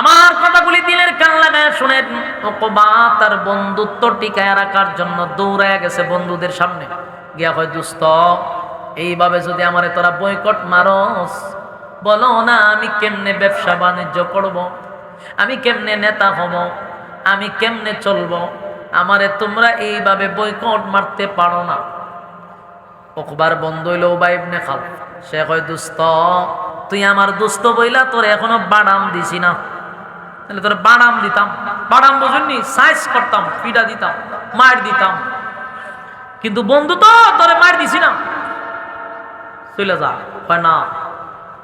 আমার কথাগুলি দিলের কান লাগায় শুনেন। উকবা তার বন্ধুত্ব টিকায় রাখার জন্য দৌড়ায় গেছে বন্ধুদের সামনে গিয়া কয়, দোস্ত এইভাবে যদি আমারে তোরা বয়কট মারস, বলো না আমি কেমনে ব্যবসা বাণিজ্য করব, আমি কেমনে নেতা হব, আমি কেমনে চলবো, আমারে তোমরা এইভাবে বয়কট মারতে পারো না। উকবার বন্ধু হইল উবাই ইবনে খালফ। সে কয়, দোস্ত তুই আমার দোস্ত বইলা তোর এখনো বাদাম দিছি না, তাহলে তোর বাদাম দিতাম। বাদাম বুঝুননি, সাইজ করতাম, পিঠা দিতাম, মার দিতাম, কিন্তু বন্ধু তো তোরে মার দিছি না, চলে যা। কয় না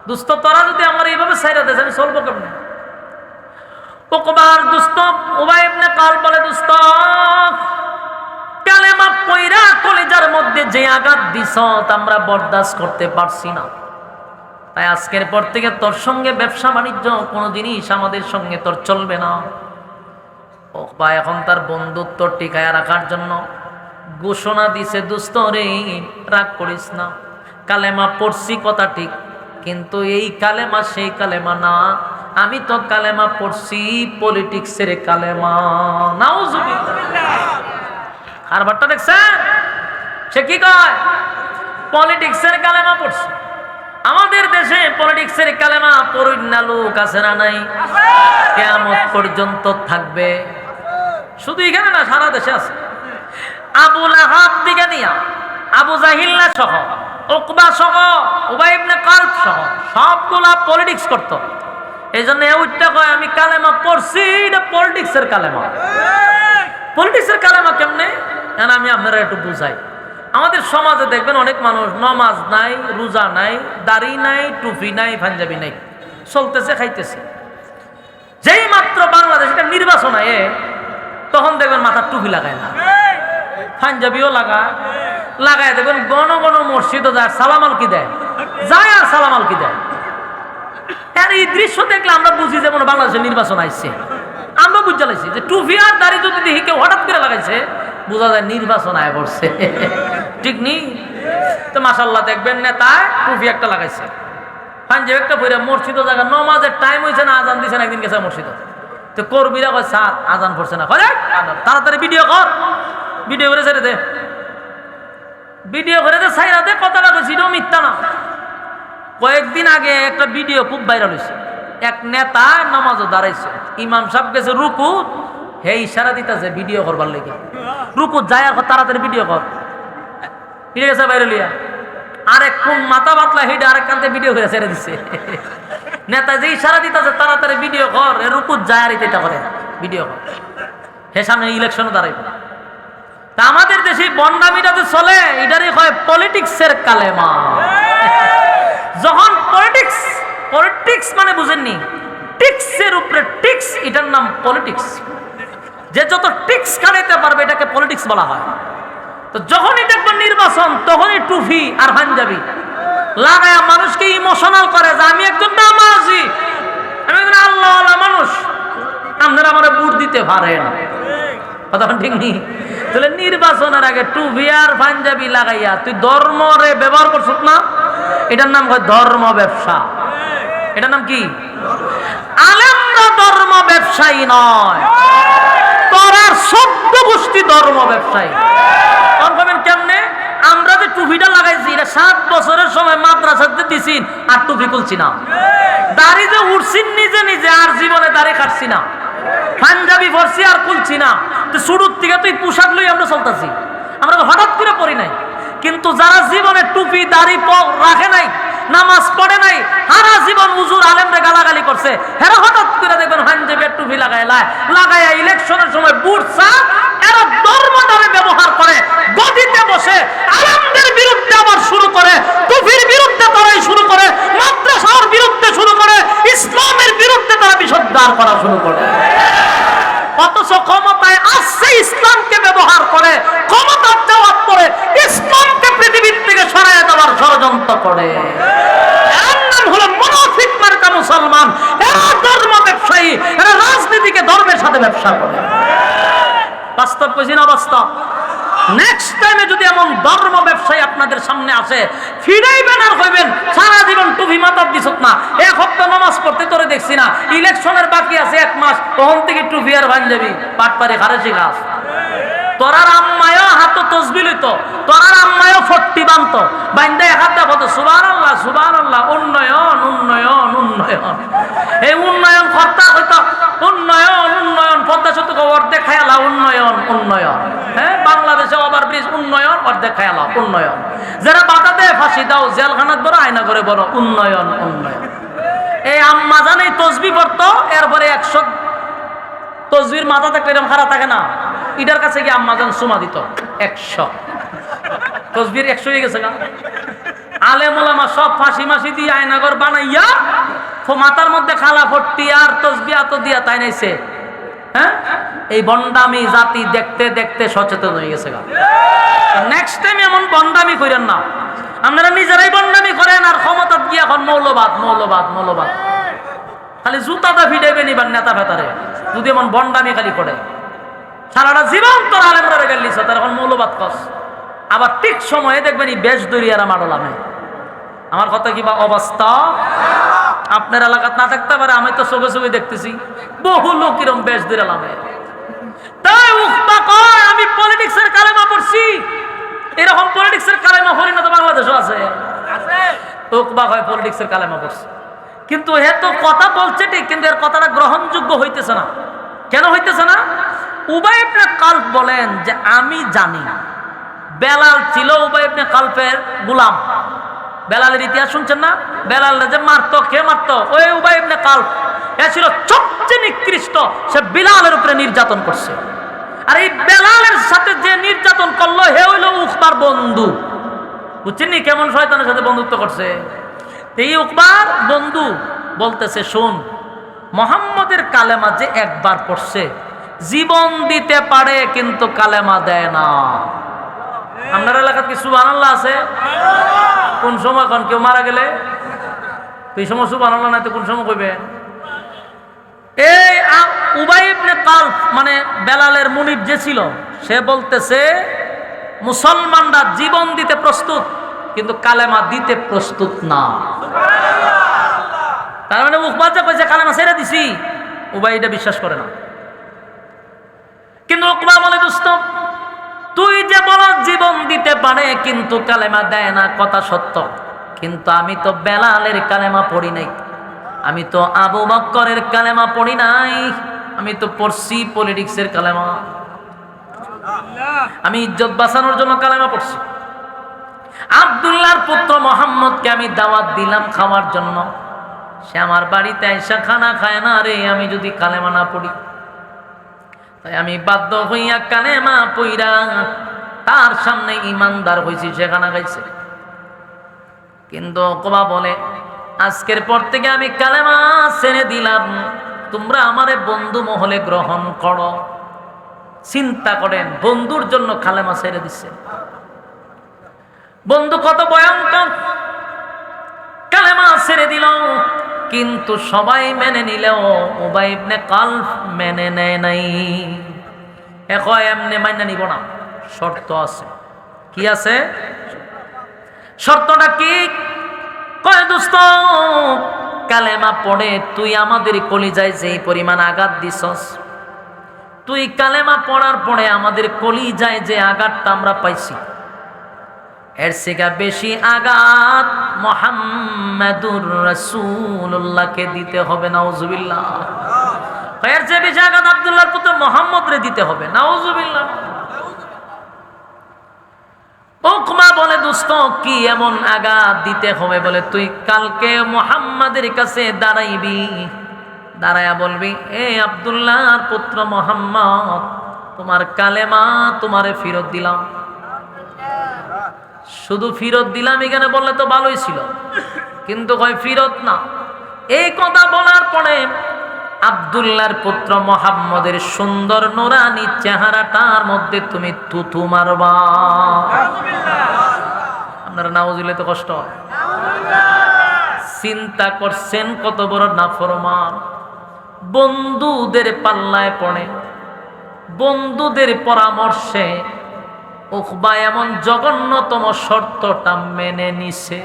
দোস্ত, তোরা যদি আমার এইভাবে ছাইরা দেয় আমি চলবো কেমনে? উকবার দোস্ত উবাই ইবনে খালফ বলে, দোস্ত কালেমা পয়রা কলিজার মধ্যে যে আঘাত দিছ আমরা বরদাস্ত করতে পারছি না, তাই আজকের পর থেকে তোর সঙ্গে ব্যবসা বাণিজ্য কোনো জিনিস আমাদের সঙ্গে তোর চলবে না। উকবা এখন তার বন্ধুত্ব টিকায় রাখার জন্য ঘোষণা দিছে, দোস্ত রে রাগ করিস না, কালেমা পড়ছি কথা ঠিক, কিন্তু এই কালেমা সেই কালেমা না, আমি তো কালেমা পড়ছি পলিটিক্সের কালেমা। নাউজুবিল্লাহ। আর বাট্টা দেখছেন সে কি কয়? পলিটিক্সের কালেমা পড়ছে। আমাদের দেশে পলিটিক্সের কালেমা পড়া লোক আছে না নাই? কিয়ামত পর্যন্ত থাকবে। শুধু এখানে না, সারা দেশে আছে। আবু লাহাব থেকে নিয়া আবু জাহিল্লা সহ, উকবা সহ, উবাই ইবনে খালফ সহ সবগুলা পলিটিক্স করত। এই জন্য উঠতে কয় আমি কালেমা পড়ছি, এটা পলিটিক্সের কালেমা। পলিটিক্সের কালেমা কেমনে আমি আপনারা একটু বুঝাই। আমাদের সমাজে দেখবেন অনেক মানুষ নামাজ নাই, রোজা নাই, দাড়ি নাই, টুপি নাই, পাঞ্জাবি নাই, চলতেছে খাইতেছে। যেই মাত্র বাংলাদেশ এটা নির্বাচন আয়ে তখন দেখবেন মাথার টুপি লাগায় না, পাঞ্জাবিও লাগায় দেখবেন গণ গণ মসজিদও যায়, সালামাল কি দেয়, যায় আর সালামাল কি দেয়। আর এই দৃশ্য দেখলে আমরা বুঝি যে কোনো বাংলাদেশের নির্বাচন আইছে। আমরা বুঝতে লাইছি যে টুপি আর দাড়ি যদি দেখি কেউ হঠাৎ করে লাগাইছে, বোঝা যায় নির্বাচন আয় পড়ছে। ঠিক নেই তো? মাশাআল্লাহ দেখবেন নেতায় টুপি একটা লাগাইছে, পাঞ্জাবি একটা পরে মসজিদও জায়গা, নমাজের টাইম হয়েছে না, আজান দিছে না, একদিন গেছে মসজিদ, তো কর্মীরা কয় স্যার আজান পড়ছে না, তাড়াতাড়ি ভিডিও কর, ভিডিও করে ছেড়ে দে, ভিডিও করে দে, ছাইরা দে, কথাটা কইছি এটাও মিথ্যা না। কয়েকদিন আগে একটা ভিডিও খুব ভাইরাল হয়েছে, এক নেতা নামাজও দাঁড়াইছে, ইমাম সাহেব গেছে রুকু, হে ইশারা দিতেছে ভিডিও করবার লেগে, রুকু যায় তাড়াতাড়ি ভিডিও কর, ফিরে গেছে ভাইরাল হইয়া। আরেক কোন মাথা বাতলা হেঁটে আরেক কান্তে ভিডিও করে ছেড়ে দিচ্ছে। নেতা যে ইশারা দিতেছে তাড়াতাড়ি ভিডিও কর, রুকু যায় আর এটা করে ভিডিও কর, হে সামনে ইলেকশনও দাঁড়াইবে। তা আমাদের দেশে বন্ডামিটাতে চলে, এটারই হয় পলিটিক্সের কালেমা। যখন পলিটিক্স মানে বুঝেননি, টিক্সের উপরে টিক্স, এটার নাম পলিটিক্স। যে যত টিক্স কাটাইতে পারবে এটাকে পলিটিক্স বলা হয়। তো যখনই দেখবেন নির্বাচন, তখনই টুপি আর পাঞ্জাবি লাগায়া মানুষকে ইমোশনাল করে যে আমি একজন নামাজি, আমি একজন আল্লাহওয়ালা মানুষ, আপনারা আমার ভোট দিতে পারেন। কথা ঠিক নেই? তাহলে নির্বাচনের আগে টুপি আর পাঞ্জাবি লাগাইয়া তুই ধর্মরে ব্যবহার করছিস না, এটার নাম হয় ধর্ম ব্যবসা। এটার নাম কি? আলেমরা ধর্ম ব্যবসায়ী নয়, তোরা সভ্য গোষ্ঠী ধর্ম ব্যবসায়ী। কনফার্মেন কেমনে? আমরা যে টুপিটা লাগাইছি এটা 7 বছরের সময় মাদ্রাসাতে দিছি আর টুপি খুলছি না, দাড়ি যে উঠছি নিজে নিজে আর জীবনে দাড়ি কাটছি না, পাঞ্জাবি পরছি আর খুলছি না। তো শুরুর থেকে তুই পোশাক লই আমরা চলতেছি, আমরা তো হঠাৎ করে পরি নাই। কিন্তু যারা জীবনে টুপি দাড়ি রাখে নাই, নামাজ পড়ে নাই, সারা জীবন হুজুর আলেমরে গালাগালি করছে, এরা হঠাৎ করে দেখবেন পাঞ্জাবি টুপি লাগায় ইলেকশনের সময় বুটছা, এরা ধর্মটারে ব্যবহার করে গদিতে বসে আলেমদের বিরুদ্ধে আবার শুরু করে, টুপির বিরুদ্ধে তারাই শুরু করে, মাদ্রাসার বিরুদ্ধে শুরু করে, ইসলামের বিরুদ্ধে তারা বিষোদ্গার করা শুরু করে। অথচ ক্ষমতায় আসছে ইসলামকে ব্যবহার করে, ক্ষমতার যাওয়ার পরে ইসলামকে পৃথিবীর থেকে সরাইয়া দেওয়ার ষড়যন্ত্র করে। এর নাম হলো মুনাফিক মার্কা মুসলমান। এরা ধর্ম ব্যবসায়ী, এরা রাজনীতিকে ধর্মের সাথে ব্যবসা করে। বাস্তব বুঝি না? বাস্তব। নেক্সট টাইমে যদি এমন ধর্ম ব্যবসায়ী আপনাদের সামনে আসে, ফিরাইবেন আর কইবেন সারা জীবন টুপি মাথার দিছত না, এক সপ্তাহ নামাজ পড়তে তোরে দেখছি না, ইলেকশনের বাকি আছে 1 মাস, তখন থেকে টুপি আর পাঞ্জাবি পাটপারে খারেছি গাছ। তোরার আম্মায়ও হাত তসবি লইতো, তোরার আম্মায়ও 40 বানতো, বাইন্দা এক হাতে কত সুবহানাল্লাহ সুবহানাল্লাহ, উন্নয়ন উন্নয়ন উন্নয়ন। এই উন্নয়ন কর্তা হইতো উন্নয়ন উন্নয়ন, পদ্মা সেতু অর্ধেক খায়ালা উন্নয়ন উন্নয়ন। হ্যাঁ, বাংলাদেশে ওভারব্রিজ উন্নয়ন, অর্ধেক খায়ালা উন্নয়ন। যারা বাধা দেয় ফাঁসি দাও, জেলখানাত বড় আয়না করে বড় উন্নয়ন উন্নয়ন। এই আম্মা জানে তসবি পড়তো, এরপরে 100 তসবির মাথা থাকলে এরকম খারাপ থাকে না, ইটার কাছে গিয়ে আম্মা জান সুমা দিত 100 তসবির 100 হয়ে গেছে না। আলেম ওলামা সব ফাঁসি মাসি দিয়ে আয়নাগর বানাইয়া মাথার মধ্যে খালা ফট্টি আর তসবি এত দিয়া তাই নাইছে। হ্যাঁ, এই বন্ডামি জাতি দেখতে দেখতে সচেতন হয়ে গেছে। নেক্সট টাইম এমন বন্ডামি করেন না, আপনারা নিজেরাই বন্ডামি করেন আর ক্ষমতা গিয়ে এখন মৌলবাদ মৌলবাদ মৌলবাদ, খালি জুতাটা ফিটাইবেন এবার নেতা ফেতারে যদি এমন বন্ডামি খালি করে। সারাটা জীবন তোর আলেমরা রেগে লিছ, তার এখন মৌলবাদ কস, আবার ঠিক সময়ে দেখবেন এই বেশ দরিয়ারা মাডলামে। আমার কথা কি বা অবস্থা আপনার এলাকাত না থাকতে পারে, আমি তো চোখে চোখে দেখতেছি বহু লোক এরকম বেশ দরিয়ালামে। তাই উখবা কয় আমি পলিটিক্সের কালেমা পড়ছি, এরকম পলিটিক্সের কালেমা পড়ি না তো বাংলাদেশও আছে। উখবা কয় পলিটিক্সের কালেমা পড়ছি, কিন্তু হে তো কথা বলছে ঠিক, কিন্তু এর কথাটা গ্রহণযোগ্য হইতেছে না। কেন হইতেছে না? উবাই ইবনে কালব বলেন যে আমি জানি বেলাল ছিল উবাই ইবনে কালবের গোলাম। বেলালের ইতিহাস শুনছেন না? বেলাল যে মারতো, কে মারতো? ওই উবাই ইবনে কালব। এ ছিল সবচেয়ে নিকৃষ্ট, সে বিলালের উপরে নির্যাতন করছে। আর এই বেলালের সাথে যে নির্যাতন করলো হে হইল উকবার বন্ধু। বুঝছেন নি কেমন শয়তানের সাথে বন্ধুত্ব করছে? এই উকবার বন্ধু বলতেছে, শোন, মুহাম্মদের কালেমা যে একবার পড়ছে জীবন দিতে পারে কিন্তু কালেমা দেয় না। আপনার এলাকায় কি সুবহানাল্লাহ আছে? কোন সময় কোন কেউ মারা গেলে এই সময় সুবহানাল্লাহ নাই তো কোন সময় কইবেন? এই উবাই ইবনে কালব মানে বেলালের মুনিব যে ছিল, সে বলতেছে মুসলমানরা জীবন দিতে প্রস্তুত কিন্তু কালেমা দিতে প্রস্তুত না। তার মানে উকবা যে কইছে কালেমা ছেড়ে দিছি, উবাই এটা বিশ্বাস করে না। কিন্তু উকবা বলে, দোস্ত তুই যে বলো জীবন দিতে পারে কিন্তু কালেমা দেয় না, কথা সত্য, কিন্তু আমি তো বেলালের কালেমা পড়ি নাই, আমি তো আবু বকরের কালেমা পড়ি নাই, আমি তো পড়ছি পলিটিক্সের কালেমা। আমি ইজ্জত বাঁচানোর জন্য কালেমা পড়ছি। আব্দুল্লাহর পুত্র মুহাম্মদকে আমি দাওয়াত দিলাম খাওয়ার জন্য, সে আমার বাড়িতে আইসা খানা খায় না রে, আমি যদি কালেমা না পড়ি। তাই আমি বাধ্য হইয়া কালেমা পইরা তার সামনে ইমানদার হইছি, সে খানা খাইছে। কিন্তু ওকবা বলে, আজকের পর থেকে আমি কালেমা ছেড়ে দিলাম, তোমরা আমারে বন্ধু মহলে গ্রহণ করো। চিন্তা করেন, বন্ধুর জন্য কালেমা ছেড়ে দিচ্ছে। বন্ধু কত ভয়ঙ্কর! কালেমা ছেড়ে দিল, কিন্তু সবাই মেনে নিলেও উবাই ইবনে কালব মেনে নেয় নাই। এখন এমনি মাইনা নিব না, শর্ত আছে। কি আছে? শর্তটা কি? কয় দোস্ত, কালেমা পড়ে তুই আমাদের কলিজায় যেই পরিমাণ আঘাত দিছস, তুই কালেমা পড়ার পরে আমাদের কলিজায় যে আঘাতটা আমরা পাইছি, এর থেকে বেশি আঘাত মুহাম্মাদুর রাসূলুল্লাহকে দিতে হবে। নাউজুবিল্লাহ। এর চেয়ে বেশি আঘাত আব্দুল্লাহর পুত্র মুহাম্মদরে দিতে হবে। নাউজুবিল্লাহ। উকবা বলে, দোস্ত কি এমন আঘাত দিতে হবে? বলে, তুই কালকে মুহাম্মাদের কাছে দাঁড়াইবি, দাঁড়ায়া বলবি, এ আব্দুল্লাহর পুত্র মুহাম্মদ, তোমার কালেমা তোমারে ফেরত দিলাম। শুধু ফিরত দিলাম এখানে বললে তো ভালোই ছিল, কিন্তু কয় ফিরত না। এই কথা বলার পরে আব্দুল্লাহর পুত্র মুহাম্মদের সুন্দর নুরানি চেহারাটার মধ্যে তুমি থুথু মারবা। আপনারা নাউজুবিল্লাহ তো কষ্ট হয়। চিন্তা করছেন কত বড় নাফরমান! বন্ধুদের পাল্লায় পড়ে, বন্ধুদের পরামর্শে উকবা এমন জঘন্যতম শর্তটা মেনে নিছে।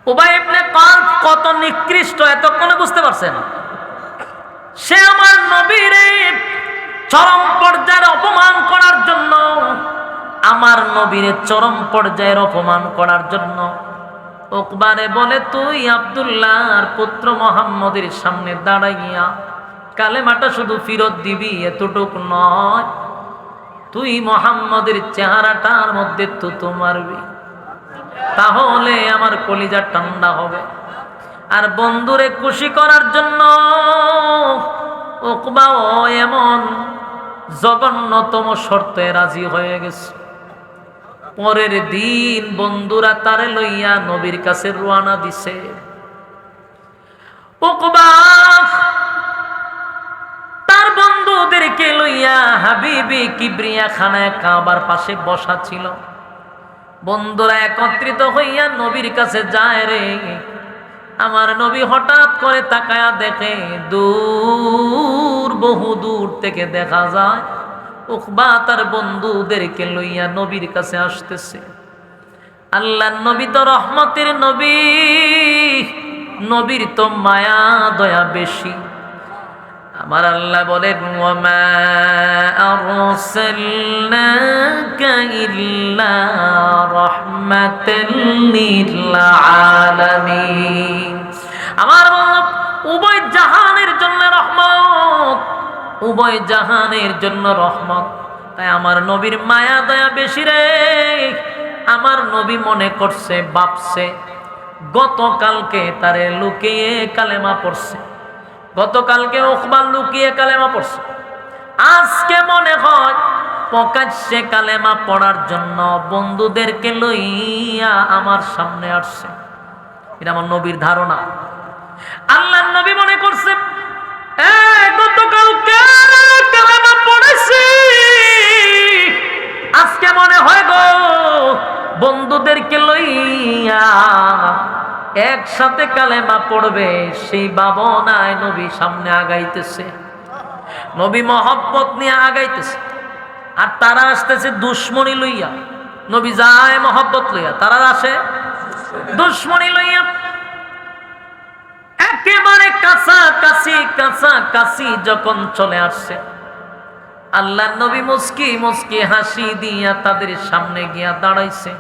উবাই ইবনে কাব কত নিকৃষ্ট এতক্ষণে বুঝতে পারছেন? সে আমার নবীরে চরম পর্যায়ের অপমান করার জন্য, আমার নবীরে চরম পর্যায়ের অপমান করার জন্য উকবারে বলে, তুই আব্দুল্লাহর পুত্র মুহাম্মদের সামনে দাঁড়াইয়া কালেমাটা শুধু ফিরত দিবি এতটুক নয়, তুই মুহাম্মদের চেহারাটার মধ্যে থুতু মারবি, তাহলে আমার কলিজা ঠান্ডা হবে। আর বন্ধুরে খুশি করার জন্য উকবাও এমন জঘন্যতম শর্তে রাজি হয়ে গেছে। পরের দিন বন্ধুরা তারে লইয়া নবীর কাছে রওনা দিছে। উকবা তার বন্ধুদেরকে লইয়া হাবিবি কিবরিয়া খানায় কাবার পাশে বসা ছিল। বন্ধুরা একত্রিত হইয়া নবীর কাছে যায় রে। আমার নবী হঠাৎ করে তাকায়া দেখে দূর, বহু দূর থেকে দেখা যায় উকবা তার বন্ধুদেরকে লইয়া নবীর কাছে আসতেছে। আল্লাহর নবী তো রহমতের নবী, নবীর তো মায়া দয়া বেশি। আমার আল্লাহ বলেন, ওয়ামা আরসালনাকা ইল্লা রাহমাতাল লিল আলামিন। আমার উভয় জাহানের জন্য রহমত, উভয় জাহানের জন্য রহমত। তাই আমার নবীর মায়া দয়া বেশি রে। আমার নবী মনে করছে, ভাবছে গতকালকে তারে লুকিয়ে কালেমা পড়ছে, গতকালকে উকবা লুকিয়ে কালেমা পড়ছে, আজকে মনে হয় প্রকাশ্যে কালেমা পড়ার জন্য বন্ধুদেরকে লইয়া আমার সামনে আসছে। এটা আমার নবীর ধারণা। আল্লাহর নবী মনে করছে, গতকালকে কালেমা পড়েছি, আজকে মনে হয় গো বন্ধুদেরকে লইয়া একসাথে কালেমা পড়বে, সেই ভাবনায় নবী সামনে আগাইতেছে, নবী মহব্বত নিয়ে আগাইতেছে। আর তারা আসতেছে দুশ্মনী লইয়া। নবী যায় মহব্বত লইয়া, তারা আসে দুশ্মনী লইয়া। একেবারে কাছাকাছি কাছাকাছি যখন চলে আসছে, আল্লাহর নবী মুস্কি মুস্কি হাসি দিয়া তাদের সামনে গিয়া দাঁড়াইছে।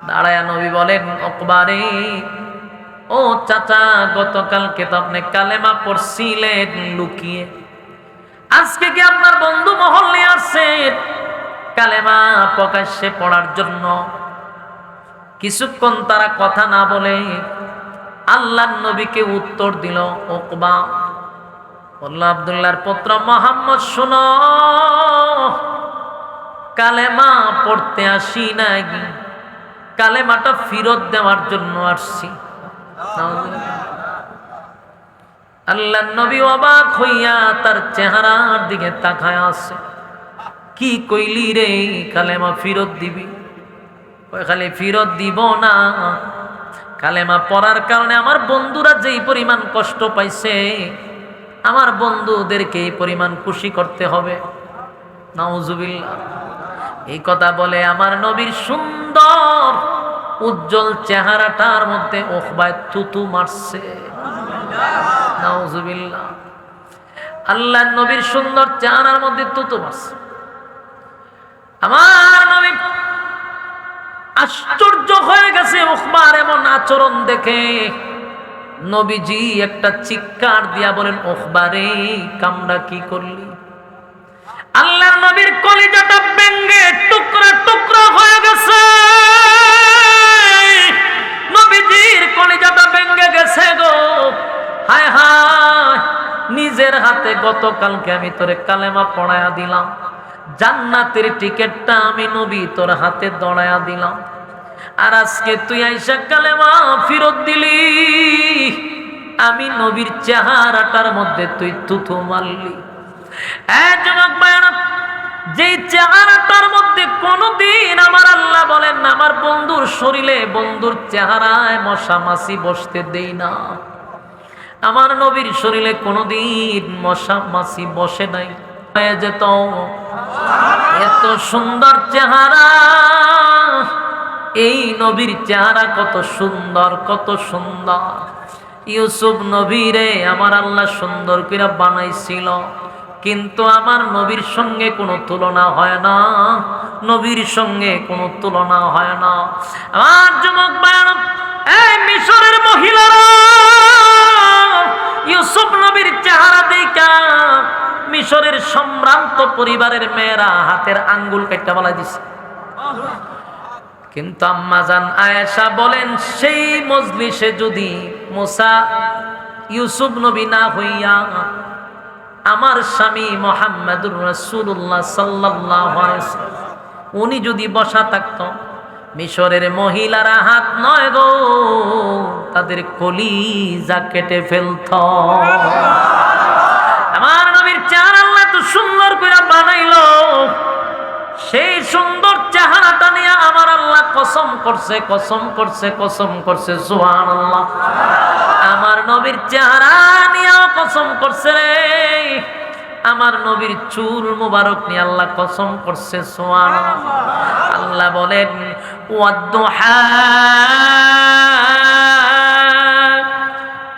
দাঁড়ায়া নবী বলেন, উকবারে, ও চাচা, গতকালকে তো আপনি কালেমা পড়ছিলেন লুকিয়ে, আজকে কি আপনার বন্ধু মহল নিয়ে আসছেন কালেমা প্রকাশ্যে পড়ার জন্য? কিছুক্ষণ তারা কথা না বলে আল্লাহর নবীকে উত্তর দিল উকবা। বলল, আব্দুল্লাহর পুত্র মুহাম্মদ, শোনো, কালেমা পড়তে আসি নাই, কালেমাটা ফিরত দেওয়ার জন্য আসছি। আল্লাহর নবী অবাক হইয়া তার চেহারার দিকে তাকায় আছে। কি কইলি রে, কালেমা ফিরত দিবি? খালি ফিরত দিব না, কালেমা পড়ার কারণে আমার বন্ধুরা যেই পরিমাণ কষ্ট পাইছে, আমার বন্ধুদেরকে এই পরিমাণ খুশি করতে হবে। নাউজুবিল্লাহ। এই কথা বলে আমার নবীর সুন্দর উজ্জ্বল চেহারাটার মধ্যে উকবা থুতু মারছে। নাউজুবিল্লাহ। আল্লাহর নবীর সুন্দর চেহারার মধ্যে থুতু মারছে। আমার নবী আশ্চর্য হয়ে গেছে উকবার এমন আচরণ দেখে। নবীজি একটা চিৎকার দিয়া বলেন, উকবারে, কামড়া কি করলি? আল্লাহর নবীর কলিজাটা ভেঙে টুকরা টুকরা হয়ে গেছে। নবীজির কলিজাটা ভেঙে গেছে গো। হায় হায়, নিজের হাতে গতকালকে আমি তোরে কালেমা পড়ায়া দিলাম, জান্নাতের টিকেটটা আমি নবী তোর হাতে দড়ায়া দিলাম, আর আজকে তুই আইসা কালেমা ফিরত দিলি, আমি নবীর চেহারাটার মধ্যে তুই থুথু মারলি। যুবক ভাইরা, যেই চেহারাটার মধ্যে কোনদিন আমার আল্লাহ বলেন না, আমার বন্ধুর শরীরে, বন্ধুর চেহারায় মশা মাছি বসতে দেই না, আমার নবীর শরীরে কোনদিন মশা মাছি বসে নাই। হয়ে যেত এত সুন্দর চেহারা, এই নবীর চেহারা কত সুন্দর, কত সুন্দর। ইউসুফ নবীরে আমার আল্লাহ সুন্দর করে বানাইছিল, কিন্তু আমার নবীর সঙ্গে কোনো তুলনা হয় না, নবীর সঙ্গে কোনো তুলনা হয় না। আমার যুবক ভাইরা, এই মিশরের মহিলারা ইউসুফ নবীর চেহারা দেখা মিশরের সম্ভ্রান্ত পরিবারের মেয়েরা হাতের আঙ্গুল কেটে বলাই দিছে। কিন্তু আম্মাজান আয়েশা বলেন, সেই মজলিসে যদি মুসা ইউসুফ নবী না হইয়া আমার স্বামী মুহাম্মদুর রাসূলুল্লাহ সাল্লাল্লাহু আলাইহি ওয়াসাল্লাম উনি যদি বসা থাকত, মিশরের মহিলারা হাত নয় গো, তাদের কলিজা কেটে ফেলত। আমার নবীর চেহারা আল্লাহ এত সুন্দর করে বানাইলো, সেই সুন্দর চেহারাটা নিয়ে আমার আল্লাহ কসম করছে, কসম করছে, কসম করছে, সুবহানাল্লাহ। আমার নবীর চেহারা নিয়ে কসম করছে রে, আমার নবীর চুল মুবারক নিয়ে আল্লাহ কসম করছে, সুবহানাল্লাহ। আল্লাহ বলেন, ওয়াদ-দুহা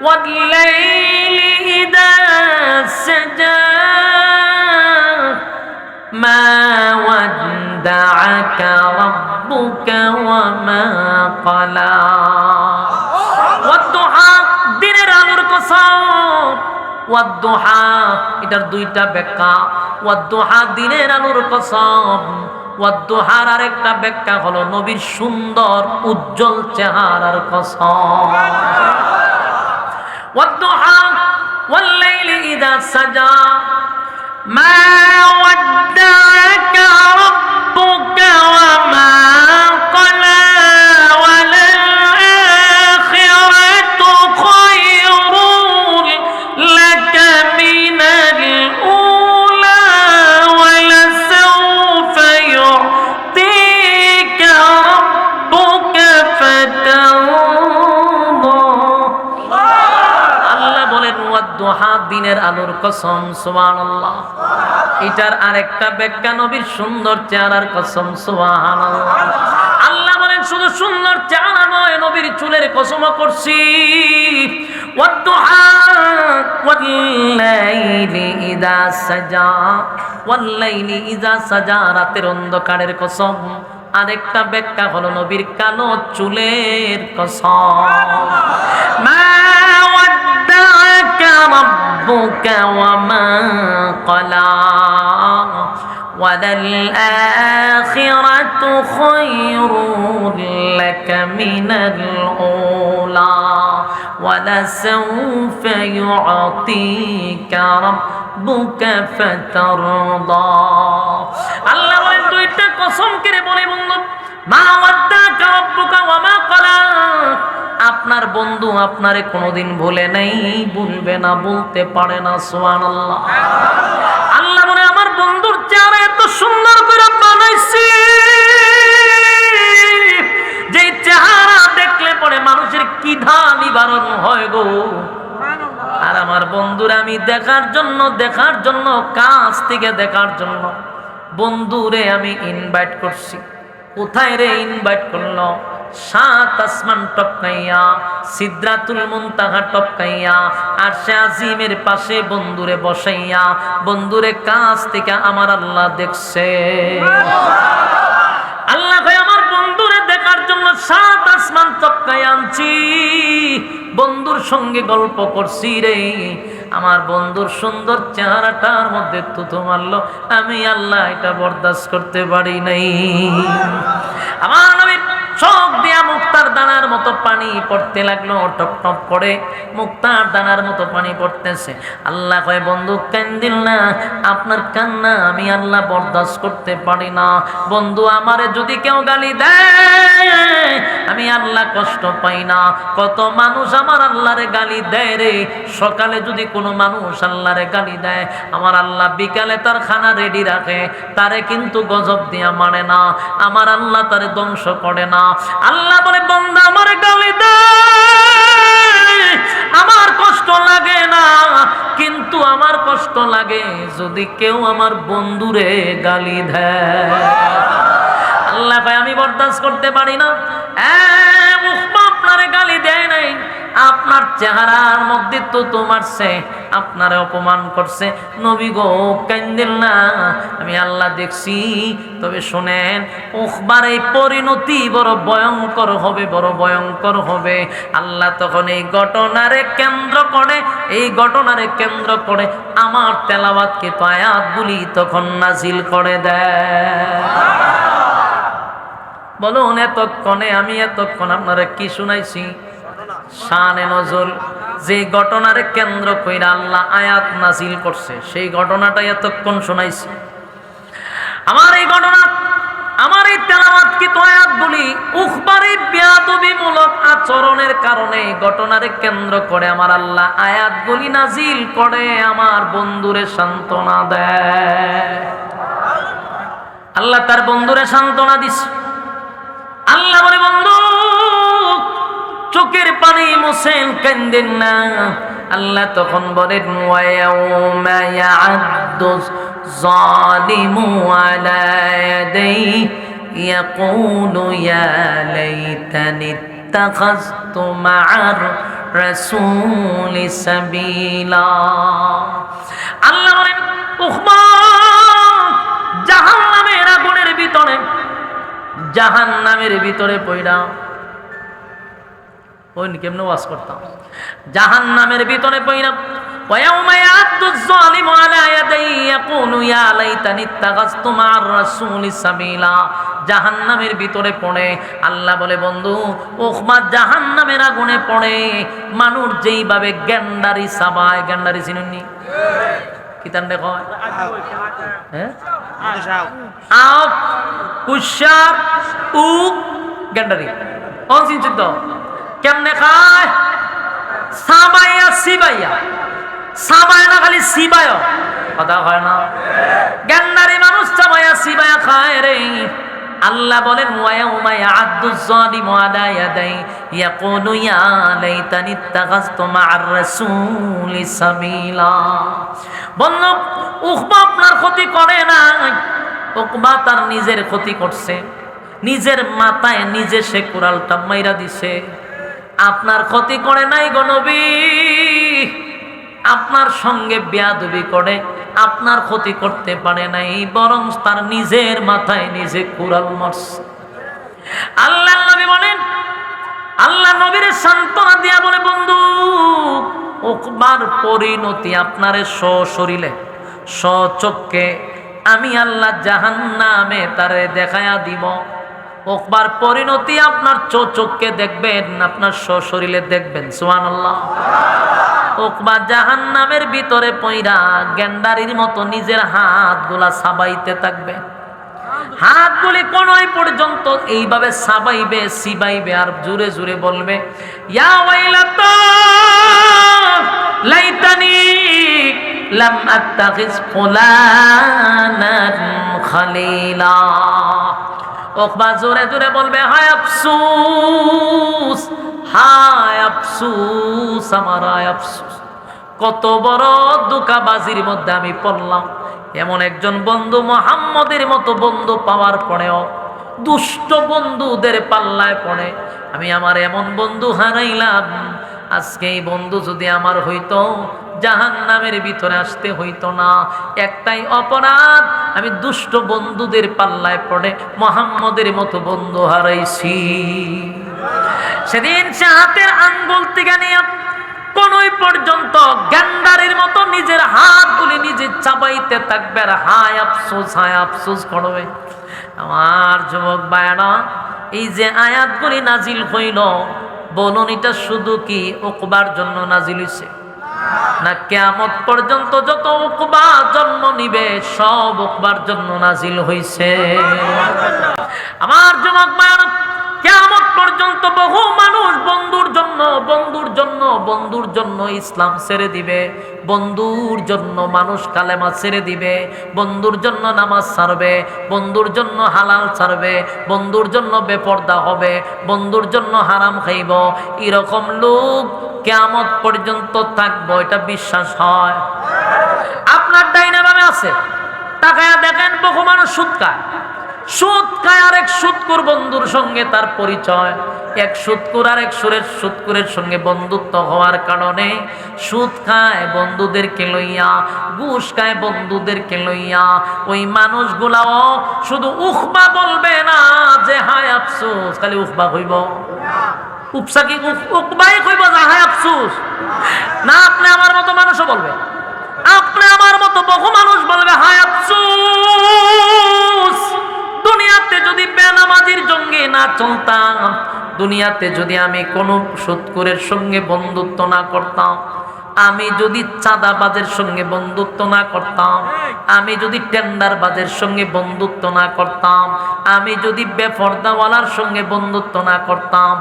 ওয়াল-লাইলি ইযা সাজা মা ওয়াদ্দাআকা রাব্বুকা ওয়া মা ক্বালা। ওয়াদ-দুহা দিনের আলোর কসম, ওয়াদ-দুহা এটার দুইটা ব্যাখ্যা। ওয়াদ-দুহা দিনের আলোর কসম, ওয়াদ-দুহার আরেকটা ব্যাখ্যা হলো নবীর সুন্দর উজ্জ্বল চেহারার কসম। ওয়াদ-দুহা ওয়াল-লাইলি ইযা সাজা মা ওয়াদ্দাআকা রাব্বুকা ওয়া মা ক্বালা ওয়াল-আখিরাতু খায়রুন লাকা মিনাল উলা ওয়ালাসাউফা ইউ'তিকা রাব্বুকা ফাতারদা। আল্লাহ বলেন, ওয়াদ-দুহা দিনের আলোর কসম, সুবহানাল্লাহ। এটার আরেকটা ব্যাখ্যা নবীর সুন্দর চেহারার কসম, সুবহানাল্লাহ। আল্লাহ বলেন, শুধু সুন্দর চেহারা নয়, নবীর চুলের কসমও করছি। ওয়াদ-দুহা ওয়াল-লাইলি ইযা সাজা, ওয়াল-লাইলি ইযা সাজা রাতের অন্ধকারের কসম। আরেকটা ব্যাখ্যা হলো নবীর কালো চুলের কসম। মা ওয়াদ্দাআকা রাব্বুকা ওয়া মা ক্বালা ওয়ালাল-আখিরাতু খায়রুন লাকা মিনাল উলা ওয়ালাসাউফা ইউ'তিকা রাব্বুকা ফাতারদা। আল্লাহ বলেন, দুইটা কসম করে বলে বন্ধু, মা ওয়াদ্দাআকা রাব্বুকা ওয়া মা ক্বালা, আপনার বন্ধু আপনারে কোনোদিন ভুলে নাই, ভুলবে না, বলতে পারে না, সুবহানাল্লাহ। আল্লাহ বলে, আমার বন্ধুর চেহারা এত সুন্দর করে বানাইছি, যে চেহারা দেখলে পরে মানুষের কিধা নিবারণ হয় গো। আর আমার বন্ধুর আমি দেখার জন্য কাছ থেকে দেখার জন্য বন্ধুরে আমি ইনভাইট করছি। কোথায় রে ইনভাইট করলো? 7 আসমান টপকাইয়া, সিদরাতুল মুনতাহা টপকাইয়া, আরশে আজিমের পাশে বন্ধুরে বসাইয়া, বন্ধুরে কাছ থেকে আমার আল্লাহ দেখছে। আল্লাহ কয়, আমার বন্ধুরে দেখার জন্য 7 আসমান টপকাইয়া আনছি, বন্ধুর সঙ্গে গল্প করছি রে। আমার বন্ধুর সুন্দর চেহারাটার মধ্যে থুথু মারলো, আমি আল্লাহ এটা বরদাস্ত করতে পারি নাই। আমার নবীর চোখ দিয়া মুক্তার দানার মতো পানি পড়তে লাগলো, টপ টপ করে মুক্তার দানার মতো পানি পড়তেছে। আল্লাহ কয়, বন্ধু কান্দিল না, আপনার কান্না আমি আল্লাহ বরদাস্ত করতে পারি না। বন্ধু, আমারে যদি কেউ গালি দেয় আমি আল্লাহ কষ্ট পাই না। কত মানুষ আমার আল্লাহরে গালি দেয় রে। সকালে যদি কোনো মানুষ আল্লাহরে গালি দেয়, আমার আল্লাহ বিকালে তার খানা রেডি রাখে, তারে কিন্তু গজব দিয়া মানে না, আমার আল্লাহ তারে ধ্বংস করে না। আল্লাহ বলে, বান্দা আমার গালি দেয়, আমার কষ্ট লাগে না, কিন্তু আমার কষ্ট লাগে যদি কেউ আমার বন্ধুরে গালি দেয়। আল্লাহ ভাই আমি বরদাস্ত করতে পারি না। আপনারে গালি দেয় নাই, আপনার চেহারার মধ্যে তো মারছে, আপনারে অপমান করছে। নবী গো কান্দেন না, আমি আল্লাহ দেখছি। তবে শোনেন, উখবার এই পরিণতি বড় ভয়ঙ্কর হবে, বড় ভয়ঙ্কর হবে। আল্লাহ তখন এই ঘটনারে কেন্দ্র করে আমার তেলাওয়াতকে তো আয়াতগুলি তখন নাজিল করে দেয়। বলুন এতক্ষণ আপনারা কি শুনাইছি? শানে নজর, যে ঘটনারে কেন্দ্র কইরা আল্লাহ আয়াত নাজিল করছে সেই ঘটনাটাই এতক্ষণ শুনাইছি। আমার এই তেলাওয়াতকৃত আয়াতগুলি উখবারে বেয়াদবিমূলক আচরণের কারণে ঘটনারে কেন্দ্র করে আমার আল্লাহ আয়াতগুলি নাজিল করে আমার বন্ধুরে সান্ত্বনা দেয়। আল্লাহ তার বন্ধুরে সান্ত্বনা দিছে। আল্লাহ বলে, বন্ধু চোখের পানি মোছেন, কান্দেন না। আল্লাহ তখন বলেন, ওয়ায়াউমা ইয়া'আদ্দু যালিমু আলা ইয়াদাইহি ইয়াকুলু ইয়া লাইতানি ইত্তাখাযতু মা'আর রাসূলি সাবিলা। আল্লাহ বলেন, জাহান্নামের ভিতরে পড়া, ওই কেমনে ওয়াজ করতাম, জাহান্নামের ভিতরে পড়া। ওয়ায়াউমা ইয়া'আদ্দু যালিমু আলা ইয়াদাইহি ইয়াকুলু ইয়া লাইতানি ইত্তাখাযতু মা'আর রাসূলি সাবিলা। জাহান্নামের ভিতরে পড়ে আল্লাহ বলে, বন্ধু উখমা জাহান্নামের আগুনে পড়ে মানুষ যেইভাবে গেন্ডারি সাবায়, গেন্ডারি চিনুননি কি তান দেখো, হ্যাঁ আপ কুশার উক গেন্ডারি অনচিন্তিত কেমনে খায়, সাবাইয়া সিবাইয়া, সাবায় না খালি সিবায়, কথা হয় না, গেন্ডারি মানুষ সাবাইয়া সিবাইয়া খায় রে। আল্লাহ বলেন, ওয়ায়াউমা ইয়া'আদ্দু যালিমু আলা ইয়াদাইহি ইয়াকুলু ইয়া লাইতানি ইত্তাখাযতু মা'আর রাসূলি সাবিলা। বন্ধু উকবা আপনার ক্ষতি করে না, উকবা তার নিজের ক্ষতি করছে, নিজের মাথায় নিজে সে কুড়ালটা মাইরা দিছে। আপনার ক্ষতি করে নাই গো নবী, আপনার সঙ্গে বেয়াদবি করে আপনার ক্ষতি করতে পারে নাই, বরং তার নিজের মাথায় নিজে কুড়াল মারছে। আল্লাহ নবী বলেন, আল্লাহ নবীর সান্ত্বনা দিয়া বলে, বন্ধু উকবার পরিণতি আপনারে সশরীরে সচক্ষে আমি আল্লাহ জাহান্নামে তারে দেখায়া দিব। উকবার পরিণতি আপনার চোখকে দেখবেন, আপনার সশরীরে দেখবেন। সুবহানাল্লাহ। উকবা জাহান্নামের ভিতরে পইরা গেন্ডারির মতো নিজের হাতগুলা সাবাইতে থাকবে, হাতগুলি কোনই পর্যন্ত এইভাবে সাবাইবে সিবাইবে আর জোরে জোরে বলবে, ইয়া ওয়াইলাতা লাইতানি লাম আত্তাখিজ ফুলানান খালিলা। উকবা জোরে জোরে বলবে, হায় আফসোস, হায় আফসোস, আমার হায় আফসোস, কত বড় ধোঁকাবাজির মধ্যে আমি পড়লাম। এমন একজন বন্ধু, মুহাম্মদের মতো বন্ধু পাওয়ার পরেও দুষ্ট বন্ধুদের পাল্লায় পড়ে আমি আমার এমন বন্ধু হারাইলাম। আজকে এই বন্ধু যদি আমার হইতো, জাহান্নামের ভিতরে আসতে হইতো না। একটাই অপরাধ, আমি দুষ্ট বন্ধুদের পাল্লায় পড়ে মুহাম্মদের মতো বন্ধু হারাইছি। সেদিন সে হাতের আঙ্গুল থেকে নিয়ে কোনই পর্যন্ত গান্ডারের মতো নিজের হাতগুলি নিজে চাবাইতে থাকবে আর হায় আফসোস করবে। আমার যুবক ভাইরা, এই যে আয়াতগুলি নাজিল হইল, বলুন এটা শুধু কি উকবার জন্য নাজিল হইছে, না কিয়ামত পর্যন্ত যত উকবা জন্ম নিবে সব উকবার জন্য নাজিল হইছে? আমার যুবক ভাইরা, কিয়ামত পর্যন্ত বহু মানুষ বন্ধুর জন্য ইসলাম ছেড়ে দিবে, বন্ধুর জন্য মানুষ কালেমা ছেড়ে দিবে, বন্ধুর জন্য নামাজ ছাড়বে, বন্ধুর জন্য হালাল ছাড়বে, বন্ধুর জন্য বেপরদা হবে, বন্ধুর জন্য হারাম খাইব। এরকম লোক কিয়ামত পর্যন্ত থাকবো, এটা বিশ্বাস হয়? আপনার ডাইনে বামে আছে, তাকায়া দেখেন বহু মানুষ সুদ খায়। সুদ খায় আর এক সুদকুর বন্ধুর সঙ্গে তার পরিচয়। এক সুদকুর আর এক সুদকুরের সঙ্গে বন্ধুত্ব হওয়ার কারণে সুদ খায় বন্ধুদেরকে লইয়া, ঘুষ খায় বন্ধুদেরকে লইয়া। ওই মানুষগুলাও শুধু উখবা বলবে না যে হায় আফসোস, খালি উখবা হইব। উপসা কি উকবাই কইব যে হায় আফসোস না? আপনি আমার মতো মানুষও বলবে, আপনি আমার মতো বহু মানুষ বলবে হায় আফসোস। দুনিয়াতে যদি বেনামাজির সঙ্গে না চলতাম, দুনিয়াতে যদি আমি কোনো সুদখোরের সঙ্গে বন্ধুত্ব না করতাম, আমি যদি চাঁদাবাজের সঙ্গে বন্ধুত্ব না করতাম, আমি যদি টেন্ডারবাজের সঙ্গে বন্ধুত্ব না করতাম, আমি যদি বেপরদাওয়ালার সঙ্গে বন্ধুত্ব না করতাম,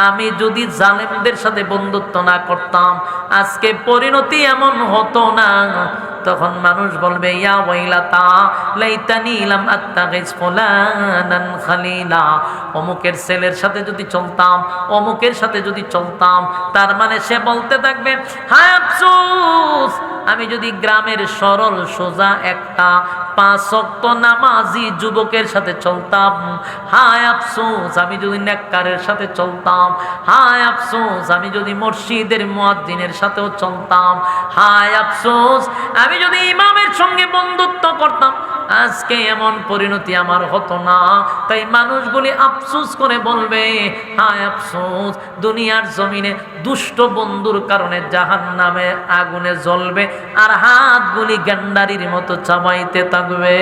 আমি যদি জালেমদের সাথে বন্ধুত্ব না করতাম, আজকে পরিণতি এমন হতো না। তখন মানুষ বলবে ইয়া ওয়াইলাতা লাইতানি লাম আত্তাগিজ ফুলানান খালিলা। অমুকের ছেলের সাথে যদি চলতাম, অমুকের সাথে যদি চলতাম, তার মানে সে বলতে থাকবে হায় আফসোস, আমি যদি গ্রামের সরল সোজা একটা 5 ওয়াক্ত নামাজি যুবকের সাথে চলতাম, হায় আফসোস, আমি যদি নেককারের সাথে চলতাম, হায় আফসোস, আমি যদি মসজিদের মুয়াজ্জিনের সাথেও চলতাম, হায় আফসোস, আমি যদি ইমামের সঙ্গে বন্ধুত্ব করতাম, আজকে এমন পরিণতি আমার হতো না। তাই মানুষগুলি আফসোস করে বলবে হায় আফসোস, দুনিয়ার জমিনে দুষ্ট বন্ধুর কারণে জাহান্নামে আগুনে জ্বলবে আর হাতগুলি গেন্ডারির মতো চাবাইতে থাকবে।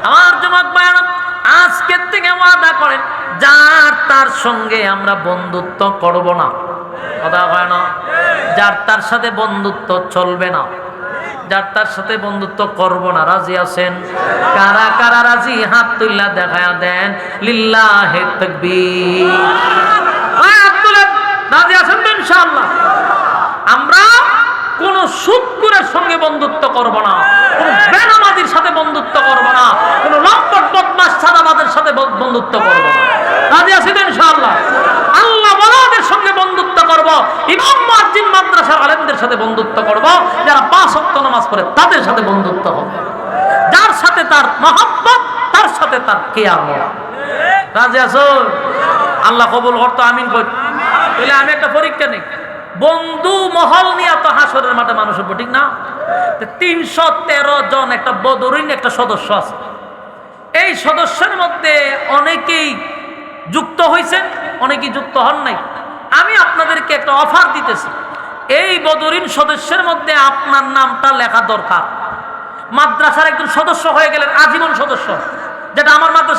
আমার যুবক ভাইরা, আজকের থেকে ওয়াদা করেন যার তার সঙ্গে আমরা বন্ধুত্ব করব না। কথা হয় না? যার তার সাথে বন্ধুত্ব চলবে না, যার তার সাথে বন্ধুত্ব করব না। রাজি আছেন? কারা কারা রাজি? হাত তুল্লা দেখায়া দেন। লিল্লাহে তাকবীর। হাত তুলেন। রাজি আছেন তো ইনশাআল্লাহ? আমরা কোন সুদখোরের সঙ্গে বন্ধুত্ব করব না, কোন বেনামাজির সাথে বন্ধুত্ব করব না, কোন লম্পট বদমাশ চাঁদাবাজের সাথে বন্ধুত্ব করব না। রাজি আছেন তো ইনশাআল্লাহ? আল্লাহ ওয়ালাদের সঙ্গে বন্ধুত্ব করব, ইমাম মুয়াজ্জিন মাদ্রাসার আলেমদের সাথে বন্ধুত্ব করব, যারা 5 ওয়াক্ত নামাজ পড়ে তাদের সাথে বন্ধুত্ব হবে, যার সাথে তার মহব্বত, তার সাথে তার কেয়ার। রাজি আছো? আল্লাহ কবুল করতো, আমিন কই। তাহলে আমি একটা পরীক্ষা নেই, বন্ধু মহল নিয়ে তো হাসরের মাঠে মানুষ হবে, ঠিক না? 313 জন একটা বদরীন একটা সদস্য আছে। এই সদস্যের মধ্যে অনেকেই যুক্ত হয়েছেন, অনেকেই যুক্ত হন নাই। আমি আপনাদেরকে একটা অফার দিতেছি, এই বদরীন সদস্যের মধ্যে আপনার নামটা লেখা দরকার। মাদ্রাসার একজন সদস্য হয়ে গেলেন, আজীবন সদস্য, যেটা আমার মাদ্রাসা